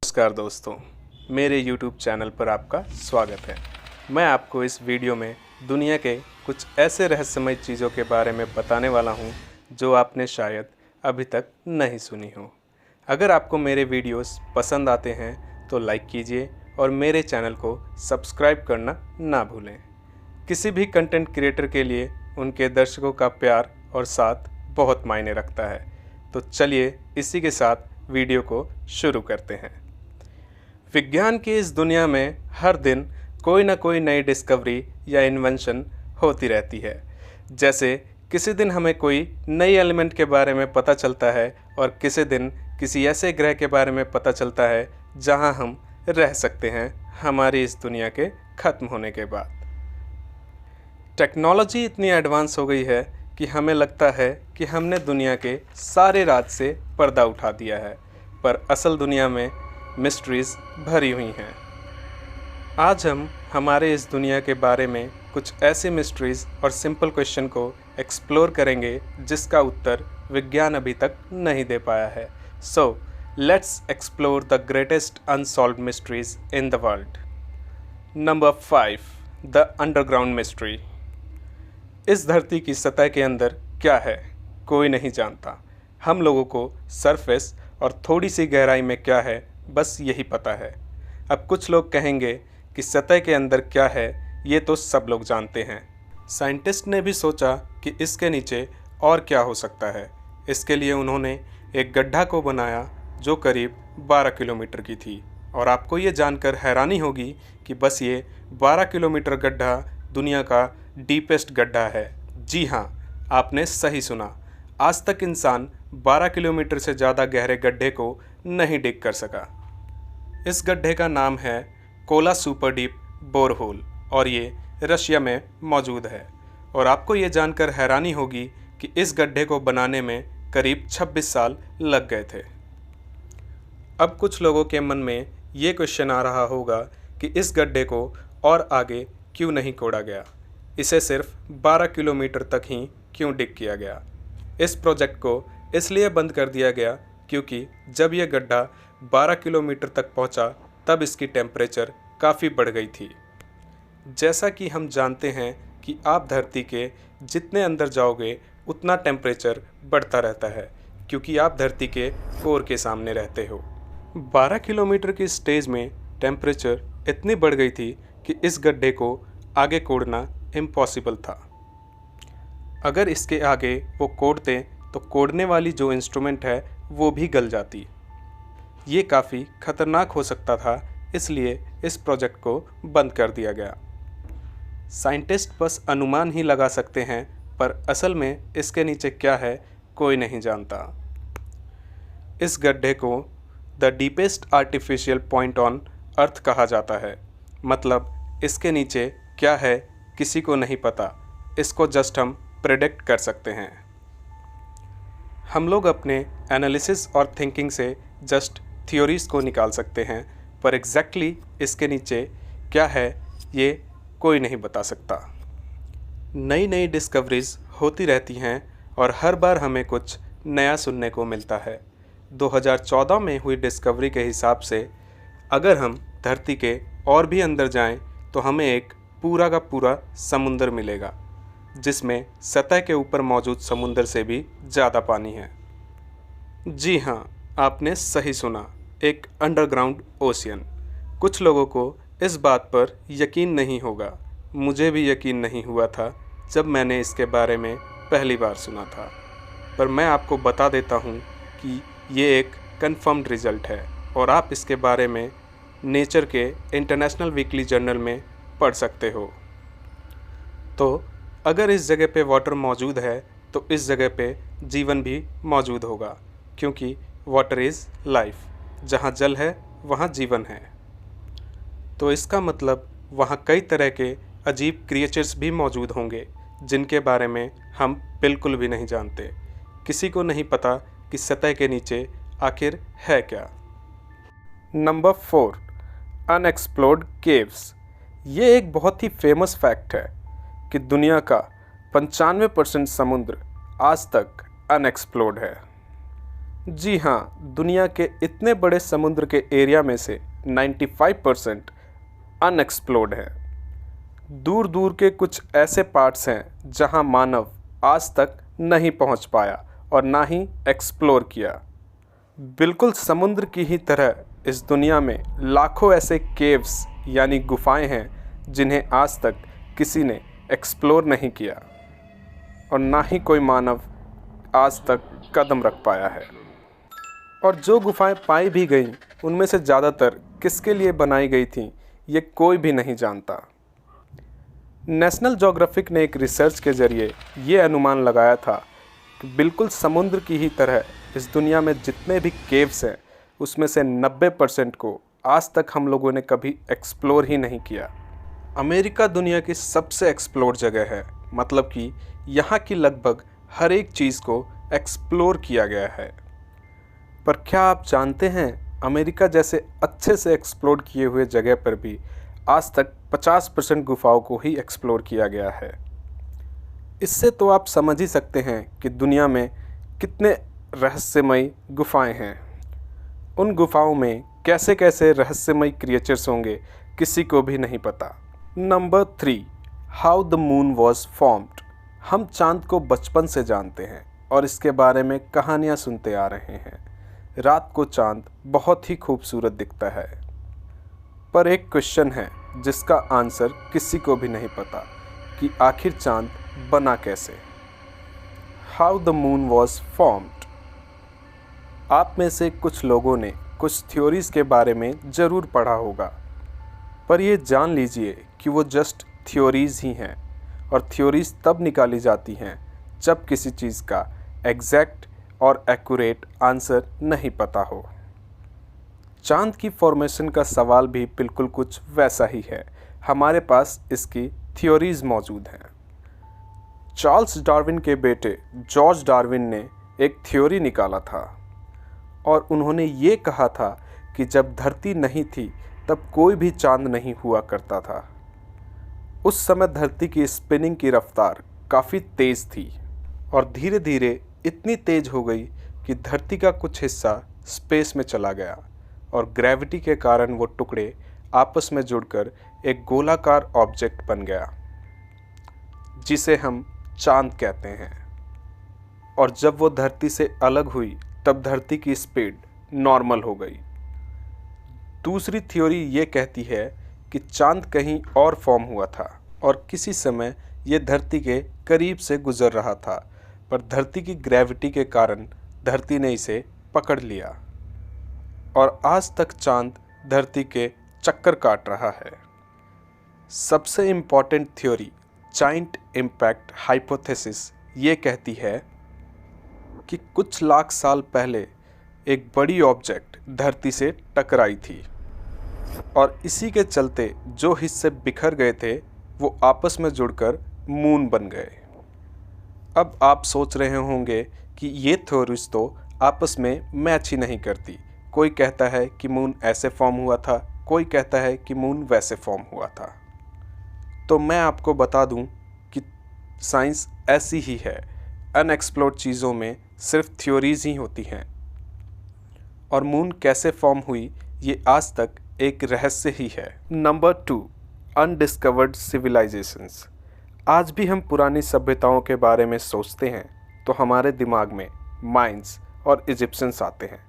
नमस्कार दोस्तों, मेरे YouTube चैनल पर आपका स्वागत है। मैं आपको इस वीडियो में दुनिया के कुछ ऐसे रहस्यमय चीज़ों के बारे में बताने वाला हूं जो आपने शायद अभी तक नहीं सुनी हो। अगर आपको मेरे वीडियोस पसंद आते हैं तो लाइक कीजिए और मेरे चैनल को सब्सक्राइब करना ना भूलें। किसी भी कंटेंट क्रिएटर के लिए उनके दर्शकों का प्यार और साथ बहुत मायने रखता है। तो चलिए इसी के साथ वीडियो को शुरू करते हैं। विज्ञान की इस दुनिया में हर दिन कोई ना कोई नई डिस्कवरी या इन्वेंशन होती रहती है। जैसे किसी दिन हमें कोई नई एलिमेंट के बारे में पता चलता है और किसी दिन किसी ऐसे ग्रह के बारे में पता चलता है जहां हम रह सकते हैं हमारी इस दुनिया के ख़त्म होने के बाद। टेक्नोलॉजी इतनी एडवांस हो गई है कि हमें लगता है कि हमने दुनिया के सारे राज से पर्दा उठा दिया है, पर असल दुनिया में मिस्ट्रीज़ भरी हुई हैं। आज हम हमारे इस दुनिया के बारे में कुछ ऐसी मिस्ट्रीज़ और सिंपल क्वेश्चन को एक्सप्लोर करेंगे जिसका उत्तर विज्ञान अभी तक नहीं दे पाया है। So let's explore the greatest unsolved mysteries in the world. Number 5, the underground mystery. इस धरती की सतह के अंदर क्या है कोई नहीं जानता। हम लोगों को सरफेस और थोड़ी सी गहराई में क्या है बस यही पता है। अब कुछ लोग कहेंगे कि सतह के अंदर क्या है ये तो सब लोग जानते हैं। साइंटिस्ट ने भी सोचा कि इसके नीचे और क्या हो सकता है। इसके लिए उन्होंने एक गड्ढा को बनाया जो करीब 12 किलोमीटर की थी। और आपको ये जानकर हैरानी होगी कि बस ये 12 किलोमीटर गड्ढा दुनिया का डीपेस्ट गड्ढा है। जी हाँ, आपने सही सुना। आज तक इंसान 12 किलोमीटर से ज़्यादा गहरे गड्ढे को नहीं डिग कर सका। इस गड्ढे का नाम है कोला सुपर डीप बोरहोल और ये रशिया में मौजूद है। और आपको ये जानकर हैरानी होगी कि इस गड्ढे को बनाने में करीब 26 साल लग गए थे। अब कुछ लोगों के मन में ये क्वेश्चन आ रहा होगा कि इस गड्ढे को और आगे क्यों नहीं कोड़ा गया, इसे सिर्फ 12 किलोमीटर तक ही क्यों डिग किया गया। इस प्रोजेक्ट को इसलिए बंद कर दिया गया क्योंकि जब यह गड्ढा 12 किलोमीटर तक पहुंचा तब इसकी टेम्परेचर काफ़ी बढ़ गई थी। जैसा कि हम जानते हैं कि आप धरती के जितने अंदर जाओगे उतना टेम्परेचर बढ़ता रहता है क्योंकि आप धरती के कोर के सामने रहते हो। 12 किलोमीटर की स्टेज में टेम्परेचर इतनी बढ़ गई थी कि इस गड्ढे को आगे कोड़ना इम्पॉसिबल था। अगर इसके आगे वो कोड़ते तो कोड़ने वाली जो इंस्ट्रूमेंट है वो भी गल जाती। ये काफ़ी खतरनाक हो सकता था, इसलिए इस प्रोजेक्ट को बंद कर दिया गया। साइंटिस्ट बस अनुमान ही लगा सकते हैं, पर असल में इसके नीचे क्या है कोई नहीं जानता। इस गड्ढे को the deepest artificial point on earth कहा जाता है। मतलब इसके नीचे क्या है किसी को नहीं पता, इसको जस्ट हम प्रेडिक्ट कर सकते हैं। हम लोग अपने एनालिसिस और थिंकिंग से जस्ट थ्योरीज़ को निकाल सकते हैं, पर एग्जैक्टली इसके नीचे क्या है ये कोई नहीं बता सकता। नई नई डिस्कवरीज़ होती रहती हैं और हर बार हमें कुछ नया सुनने को मिलता है। 2014 में हुई डिस्कवरी के हिसाब से अगर हम धरती के और भी अंदर जाएं तो हमें एक पूरा का पूरा समुंदर मिलेगा जिसमें सतह के ऊपर मौजूद समुंदर से भी ज़्यादा पानी है। जी हाँ, आपने सही सुना, एक अंडरग्राउंड ओशियन। कुछ लोगों को इस बात पर यकीन नहीं होगा। मुझे भी यकीन नहीं हुआ था जब मैंने इसके बारे में पहली बार सुना था, पर मैं आपको बता देता हूँ कि ये एक कंफर्म्ड रिज़ल्ट है और आप इसके बारे में नेचर के इंटरनेशनल वीकली जर्नल में पढ़ सकते हो। तो अगर इस जगह पे वाटर मौजूद है तो इस जगह पे जीवन भी मौजूद होगा, क्योंकि वाटर इज़ लाइफ। जहाँ जल है वहाँ जीवन है। तो इसका मतलब वहाँ कई तरह के अजीब क्रिएचर्स भी मौजूद होंगे जिनके बारे में हम बिल्कुल भी नहीं जानते। किसी को नहीं पता कि सतह के नीचे आखिर है क्या। Number 4, unexplored caves. ये एक बहुत ही फेमस फैक्ट है कि दुनिया का 95% समुद्र आज तक अनएक्सप्लोर्ड है। जी हाँ, दुनिया के इतने बड़े समुद्र के एरिया में से 95% अनएक्सप्लोर्ड हैं। दूर दूर के कुछ ऐसे पार्ट्स हैं जहां मानव आज तक नहीं पहुंच पाया और ना ही एक्सप्लोर किया। बिल्कुल समुद्र की ही तरह इस दुनिया में लाखों ऐसे केव्स यानी गुफाएं हैं जिन्हें आज तक किसी ने एक्सप्लोर नहीं किया और ना ही कोई मानव आज तक कदम रख पाया है। और जो गुफाएं पाई भी गईं उनमें से ज़्यादातर किसके लिए बनाई गई थीं ये कोई भी नहीं जानता। नेशनल ज्योग्राफिक ने एक रिसर्च के ज़रिए ये अनुमान लगाया था कि बिल्कुल समुद्र की ही तरह इस दुनिया में जितने भी केव्स हैं उसमें से 90% को आज तक हम लोगों ने कभी एक्सप्लोर ही नहीं किया। अमेरिका दुनिया की सबसे एक्सप्लोर जगह है, मतलब कि यहाँ की लगभग हर एक चीज़ को एक्सप्लोर किया गया है। पर क्या आप जानते हैं अमेरिका जैसे अच्छे से एक्सप्लोर किए हुए जगह पर भी आज तक 50% गुफाओं को ही एक्सप्लोर किया गया है। इससे तो आप समझ ही सकते हैं कि दुनिया में कितने रहस्यमयी गुफाएं हैं। उन गुफाओं में कैसे कैसे रहस्यमयी क्रिएचर्स होंगे किसी को भी नहीं पता। Number 3, how the moon was formed. हम चांद को बचपन से जानते हैं और इसके बारे में कहानियाँ सुनते आ रहे हैं। रात को चांद बहुत ही खूबसूरत दिखता है, पर एक क्वेश्चन है जिसका आंसर किसी को भी नहीं पता कि आखिर चांद बना कैसे। How the moon was formed. आप में से कुछ लोगों ने कुछ थ्योरीज़ के बारे में ज़रूर पढ़ा होगा, पर ये जान लीजिए कि वो जस्ट थ्योरीज़ ही हैं और थ्योरीज़ तब निकाली जाती हैं जब किसी चीज़ का एग्जैक्ट और एक्यूरेट आंसर नहीं पता हो। चांद की फॉर्मेशन का सवाल भी बिल्कुल कुछ वैसा ही है। हमारे पास इसकी थ्योरीज़ मौजूद हैं। चार्ल्स डार्विन के बेटे जॉर्ज डार्विन ने एक थ्योरी निकाला था और उन्होंने ये कहा था कि जब धरती नहीं थी तब कोई भी चांद नहीं हुआ करता था। उस समय धरती की स्पिनिंग की रफ्तार काफ़ी तेज़ थी और धीरे धीरे इतनी तेज़ हो गई कि धरती का कुछ हिस्सा स्पेस में चला गया और ग्रेविटी के कारण वो टुकड़े आपस में जुड़कर एक गोलाकार ऑब्जेक्ट बन गया जिसे हम चांद कहते हैं। और जब वो धरती से अलग हुई तब धरती की स्पीड नॉर्मल हो गई। दूसरी थ्योरी ये कहती है कि चांद कहीं और फॉर्म हुआ था और किसी समय ये धरती के करीब से गुजर रहा था, पर धरती की ग्रेविटी के कारण धरती ने इसे पकड़ लिया और आज तक चांद धरती के चक्कर काट रहा है। सबसे important theory giant impact hypothesis ये कहती है कि कुछ लाख साल पहले एक बड़ी ऑब्जेक्ट धरती से टकराई थी और इसी के चलते जो हिस्से बिखर गए थे वो आपस में जुड़कर मून बन गए। अब आप सोच रहे होंगे कि ये थ्योरीज तो आपस में मैच ही नहीं करती। कोई कहता है कि मून ऐसे फॉर्म हुआ था, कोई कहता है कि मून वैसे फॉर्म हुआ था। तो मैं आपको बता दूं कि साइंस ऐसी ही है। अनएक्सप्लोर्ड चीज़ों में सिर्फ थ्योरीज ही होती हैं और मून कैसे फॉर्म हुई ये आज तक एक रहस्य ही है। Number 2, undiscovered civilisations. आज भी हम पुरानी सभ्यताओं के बारे में सोचते हैं तो हमारे दिमाग में माइन्स और इजिप्शियंस आते हैं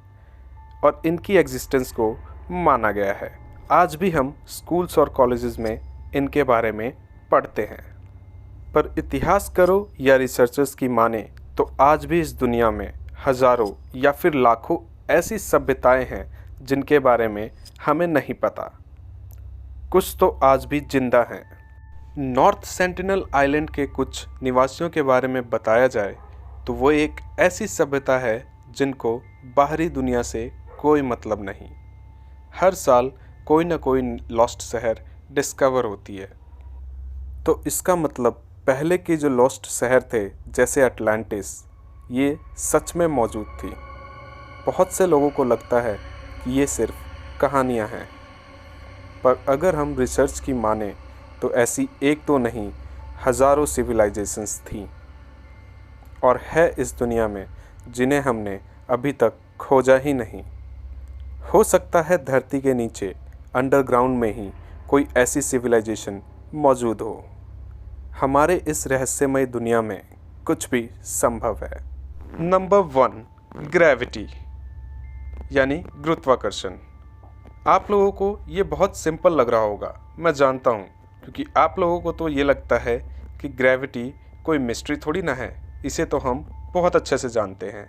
और इनकी एग्जिस्टेंस को माना गया है। आज भी हम स्कूल्स और कॉलेजेस में इनके बारे में पढ़ते हैं, पर इतिहास करो या रिसर्चर्स की माने तो आज भी इस दुनिया में हज़ारों या फिर लाखों ऐसी सभ्यताएं हैं जिनके बारे में हमें नहीं पता। कुछ तो आज भी जिंदा हैं। नॉर्थ सेंटिनल आइलैंड के कुछ निवासियों के बारे में बताया जाए तो वो एक ऐसी सभ्यता है जिनको बाहरी दुनिया से कोई मतलब नहीं। हर साल कोई ना कोई लॉस्ट शहर डिस्कवर होती है। तो इसका मतलब पहले के जो लॉस्ट शहर थे जैसे अटलांटिस, ये सच में मौजूद थी। बहुत से लोगों को लगता है कि ये सिर्फ कहानियाँ हैं, पर अगर हम रिसर्च की माने तो ऐसी एक तो नहीं हज़ारों सिविलाइजेशंस थीं और है इस दुनिया में जिन्हें हमने अभी तक खोजा ही नहीं। हो सकता है धरती के नीचे अंडरग्राउंड में ही कोई ऐसी सिविलाइजेशन मौजूद हो। हमारे इस रहस्यमय दुनिया में कुछ भी संभव है। नंबर 1, ग्रेविटी यानी गुरुत्वाकर्षण। आप लोगों को ये बहुत सिंपल लग रहा होगा, मैं जानता हूँ, क्योंकि आप लोगों को तो ये लगता है कि ग्रेविटी कोई मिस्ट्री थोड़ी ना है, इसे तो हम बहुत अच्छे से जानते हैं।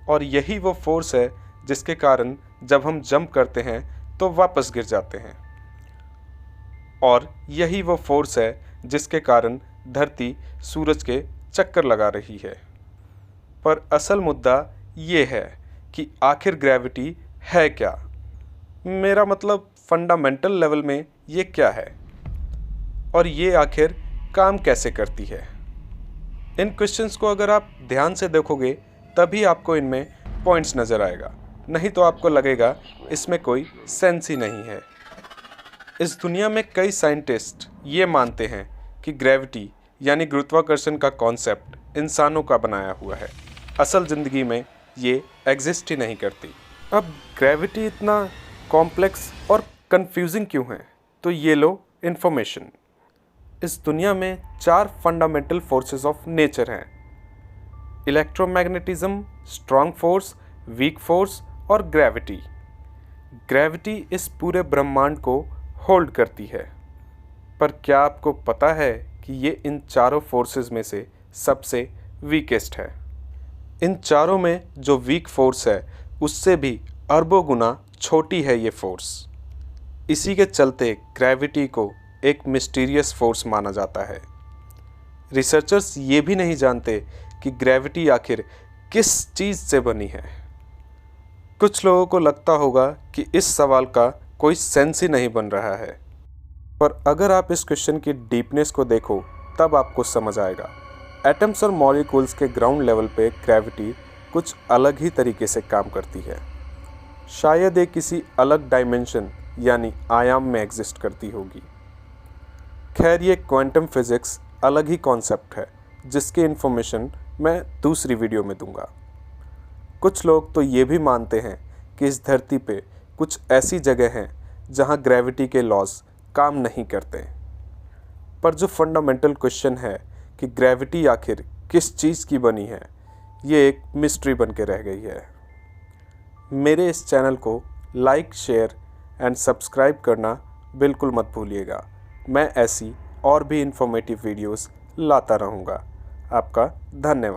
और यही वो फोर्स है जिसके कारण जब हम जंप करते हैं तो वापस गिर जाते हैं। और यही वो फोर्स है जिसके कारण धरती सूरज के चक्कर लगा रही है। पर असल मुद्दा ये है कि आखिर ग्रेविटी है क्या? मेरा मतलब फंडामेंटल लेवल में ये क्या है और ये आखिर काम कैसे करती है? इन क्वेश्चंस को अगर आप ध्यान से देखोगे तभी आपको इनमें पॉइंट्स नज़र आएगा, नहीं तो आपको लगेगा इसमें कोई सेंस ही नहीं है। इस दुनिया में कई साइंटिस्ट ये मानते हैं कि ग्रेविटी यानी गुरुत्वाकर्षण का कॉन्सेप्ट इंसानों का बनाया हुआ है, असल ज़िंदगी में ये एग्जिस्ट ही नहीं करती। अब ग्रेविटी इतना कॉम्प्लेक्स और कंफ्यूजिंग क्यों है? तो ये लो इन्फॉर्मेशन। इस दुनिया में 4 फंडामेंटल फोर्सेस ऑफ नेचर हैं: electromagnetism, strong force, weak force और ग्रेविटी। ग्रेविटी इस पूरे ब्रह्मांड को होल्ड करती है। पर क्या आपको पता है कि ये इन चारों फोर्सेस में से सबसे वीकेस्ट है? इन चारों में जो वीक फोर्स है उससे भी अरबों गुना छोटी है ये फोर्स। इसी के चलते ग्रेविटी को एक मिस्टीरियस फोर्स माना जाता है। रिसर्चर्स ये भी नहीं जानते कि ग्रेविटी आखिर किस चीज़ से बनी है। कुछ लोगों को लगता होगा कि इस सवाल का कोई सेंस ही नहीं बन रहा है, पर अगर आप इस क्वेश्चन की डीपनेस को देखो तब आपको समझ आएगा। एटम्स और मॉलिक्यूल्स के ग्राउंड लेवल पे ग्रेविटी कुछ अलग ही तरीके से काम करती है। शायद ये किसी अलग डायमेंशन यानी आयाम में एग्जिस्ट करती होगी। खैर, ये क्वांटम फिज़िक्स अलग ही कॉन्सेप्ट है जिसकी इन्फॉर्मेशन मैं दूसरी वीडियो में दूंगा। कुछ लोग तो ये भी मानते हैं कि इस धरती पे कुछ ऐसी जगह हैं जहां ग्रेविटी के लॉज काम नहीं करते। पर जो फंडामेंटल क्वेश्चन है कि ग्रेविटी आखिर किस चीज़ की बनी है, ये एक मिस्ट्री बन के रह गई है। मेरे इस चैनल को लाइक, शेयर एंड सब्सक्राइब करना बिल्कुल मत भूलिएगा। मैं ऐसी और भी इंफॉर्मेटिव वीडियोस लाता रहूँगा। आपका धन्यवाद।